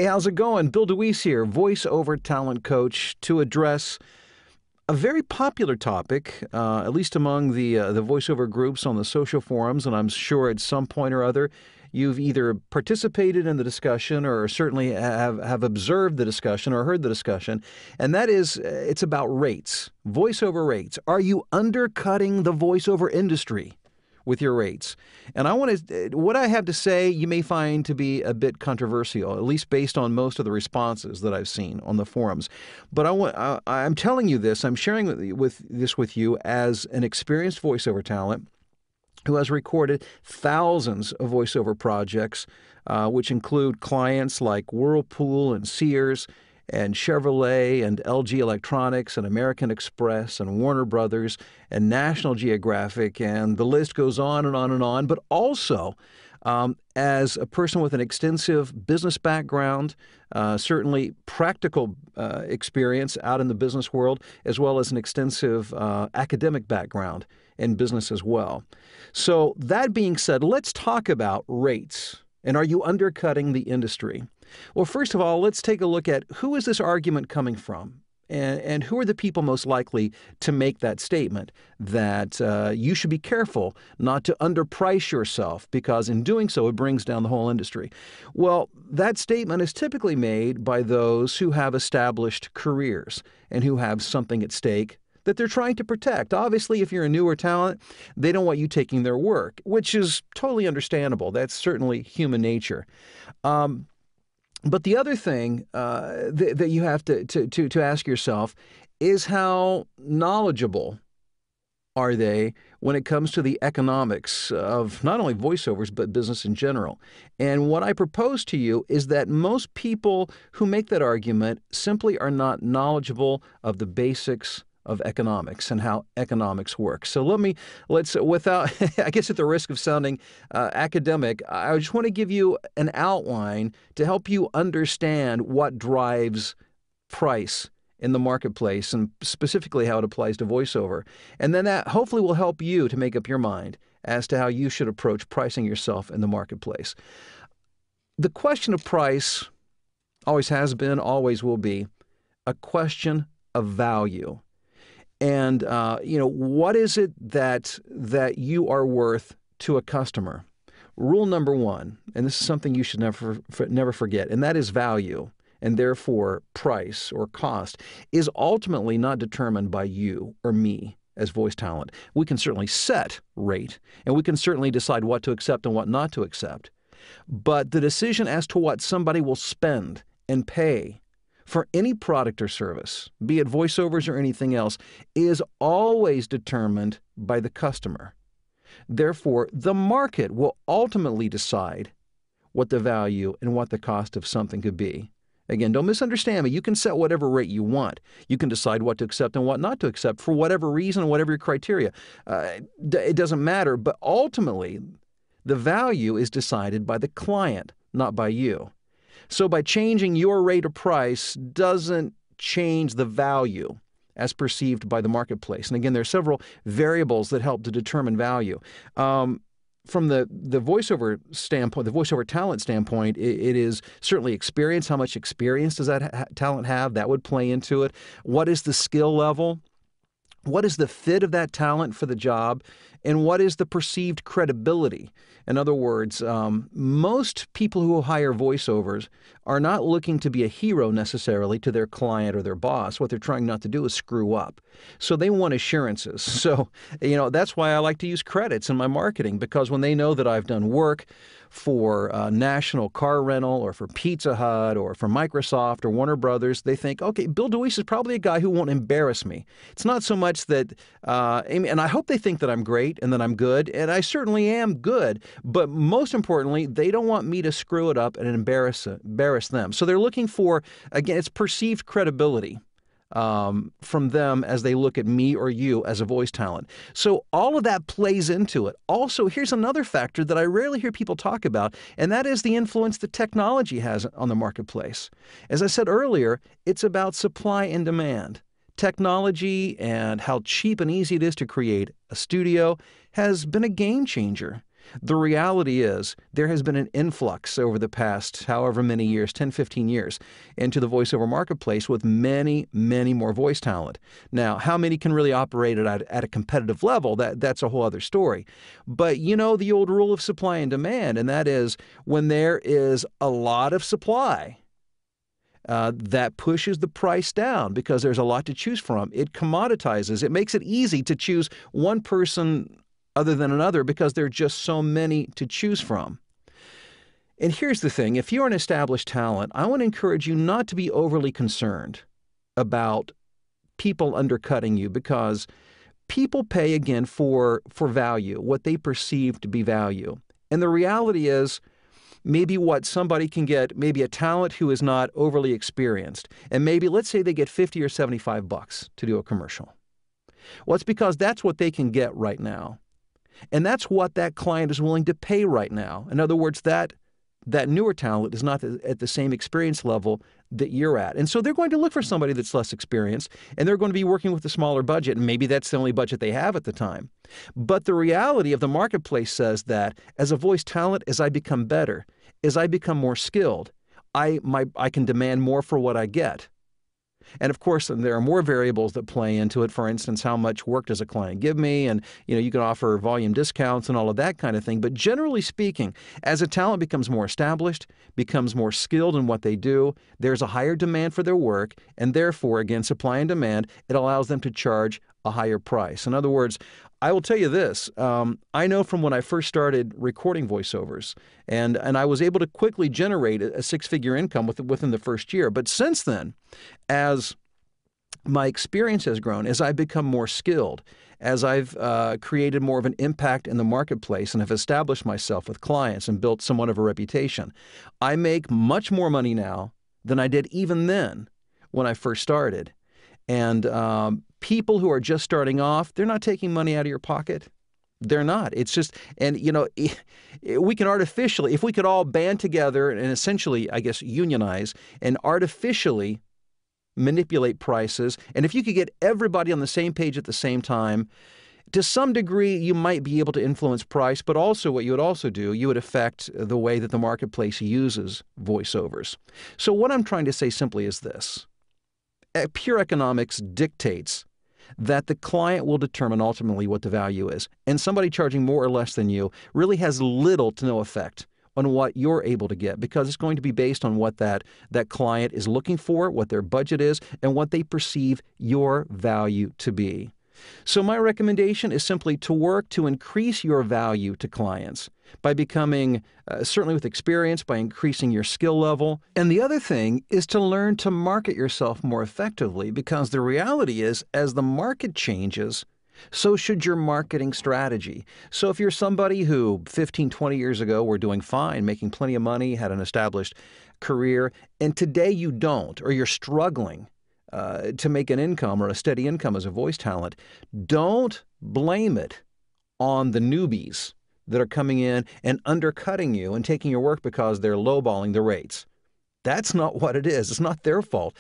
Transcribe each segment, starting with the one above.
Hey, how's it going? Bill DeWeese here, voiceover talent coach, to address a very popular topic, at least among the voiceover groups on the social forums, and I'm sure at some point or other you've either participated in the discussion or certainly have observed the discussion or heard the discussion, and that is it's about rates, voiceover rates. Are you undercutting the voiceover industry with your rates? And what I have to say, you may find to be a bit controversial, at least based on most of the responses that I've seen on the forums. But I'm telling you this, I'm sharing this with you as an experienced voiceover talent who has recorded thousands of voiceover projects, which include clients like Whirlpool and Sears and Chevrolet and LG Electronics and American Express and Warner Brothers and National Geographic, and the list goes on and on and on. But also, as a person with an extensive business background, certainly practical experience out in the business world, as well as an extensive academic background in business as well. So that being said, let's talk about rates. And are you undercutting the industry? Well, first of all, let's take a look at who is this argument coming from, and who are the people most likely to make that statement that you should be careful not to underprice yourself, because in doing so, it brings down the whole industry. Well, that statement is typically made by those who have established careers and who have something at stake that they're trying to protect. Obviously, if you're a newer talent, they don't want you taking their work, which is totally understandable. That's certainly human nature. But the other thing that you have to ask yourself is, how knowledgeable are they when it comes to the economics of not only voiceovers, but business in general? And what I propose to you is that most people who make that argument simply are not knowledgeable of the basics of economics and how economics works. So without, I guess at the risk of sounding academic, I just want to give you an outline to help you understand what drives price in the marketplace, and specifically how it applies to voiceover. And then that hopefully will help you to make up your mind as to how you should approach pricing yourself in the marketplace. The question of price always has been, always will be, a question of value. And, what is it that you are worth to a customer? Rule number one, and this is something you should never forget, and that is value, and therefore price or cost is ultimately not determined by you or me as voice talent. We can certainly set rate, and we can certainly decide what to accept and what not to accept. But the decision as to what somebody will spend and pay for any product or service, be it voiceovers or anything else, is always determined by the customer. Therefore, the market will ultimately decide what the value and what the cost of something could be. Again, don't misunderstand me. You can set whatever rate you want. You can decide what to accept and what not to accept for whatever reason, whatever your criteria. It doesn't matter, but ultimately, the value is decided by the client, not by you. So by changing your rate or price doesn't change the value as perceived by the marketplace. And again, there are several variables that help to determine value. From the voiceover standpoint, the voiceover talent standpoint, it is certainly experience. How much experience does that talent have? That would play into it. What is the skill level? What is the fit of that talent for the job? And what is the perceived credibility? In other words, most people who hire voiceovers are not looking to be a hero necessarily to their client or their boss. What they're trying not to do is screw up. So they want assurances. So, that's why I like to use credits in my marketing, because when they know that I've done work for National Car Rental or for Pizza Hut or for Microsoft or Warner Brothers, they think, okay, Bill DeWeese is probably a guy who won't embarrass me. It's not so much that, and I hope they think that I'm great and that I'm good, and I certainly am good, but most importantly, they don't want me to screw it up and embarrass them. So they're looking for, again, it's perceived credibility from them as they look at me or you as a voice talent. So all of that plays into it. Also, here's another factor that I rarely hear people talk about, and that is the influence that technology has on the marketplace. As I said earlier, it's about supply and demand. Technology and how cheap and easy it is to create a studio has been a game changer. The reality is there has been an influx over the past however many years, 10, 15 years, into the voiceover marketplace with many, many more voice talent. Now, how many can really operate at a competitive level? That's a whole other story. But you know the old rule of supply and demand, and that is when there is a lot of supply, that pushes the price down because there's a lot to choose from. It commoditizes. It makes it easy to choose one person other than another because there are just so many to choose from. And here's the thing. If you're an established talent, I want to encourage you not to be overly concerned about people undercutting you, because people pay, again, for value, what they perceive to be value. And the reality is, maybe what somebody can get, maybe a talent who is not overly experienced, and maybe let's say they get 50 or 75 bucks to do a commercial. Well, it's because that's what they can get right now. And that's what that client is willing to pay right now. In other words, that newer talent is not at the same experience level that you're at. And so they're going to look for somebody that's less experienced, and they're going to be working with a smaller budget, and maybe that's the only budget they have at the time. But the reality of the marketplace says that as a voice talent, as I become better, as I become more skilled, I can demand more for what I get. And of course, there are more variables that play into it. For instance, how much work does a client give me? And you can offer volume discounts and all of that kind of thing. But generally speaking, as a talent becomes more established, becomes more skilled in what they do, there's a higher demand for their work, and therefore, again, supply and demand, it allows them to charge a higher price. In other words, I will tell you this. I know from when I first started recording voiceovers, and I was able to quickly generate a six-figure income within the first year. But since then, as my experience has grown, as I've become more skilled, as I've created more of an impact in the marketplace and have established myself with clients and built somewhat of a reputation, I make much more money now than I did even then when I first started. And people who are just starting off, they're not taking money out of your pocket. They're not. It's just, and we can artificially, if we could all band together and essentially, I guess, unionize and artificially manipulate prices, and if you could get everybody on the same page at the same time, to some degree, you might be able to influence price, but also what you would also do, you would affect the way that the marketplace uses voiceovers. So what I'm trying to say simply is this. Pure economics dictates that the client will determine ultimately what the value is. And somebody charging more or less than you really has little to no effect on what you're able to get, because it's going to be based on what that client is looking for, what their budget is, and what they perceive your value to be. So my recommendation is simply to work to increase your value to clients by becoming, certainly with experience, by increasing your skill level. And the other thing is to learn to market yourself more effectively, because the reality is, as the market changes, so should your marketing strategy. So if you're somebody who 15, 20 years ago were doing fine, making plenty of money, had an established career, and today you don't, or you're struggling to make an income or a steady income as a voice talent, don't blame it on the newbies that are coming in and undercutting you and taking your work because they're lowballing the rates. That's not what it is. It's not their fault.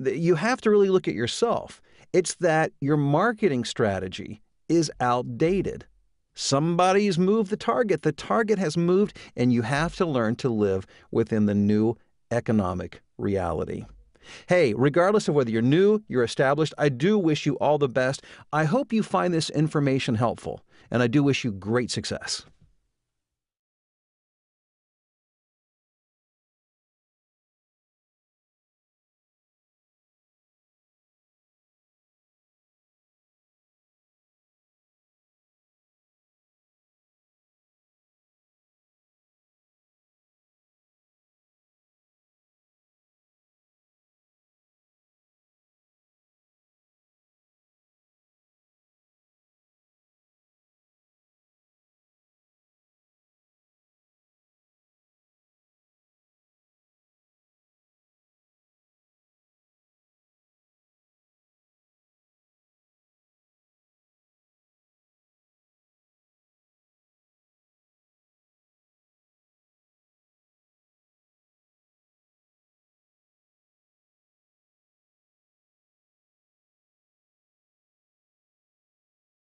You have to really look at yourself. It's that your marketing strategy is outdated. Somebody's moved the target. The target has moved, and you have to learn to live within the new economic reality. Hey, regardless of whether you're new, you're established, I do wish you all the best. I hope you find this information helpful, and I do wish you great success.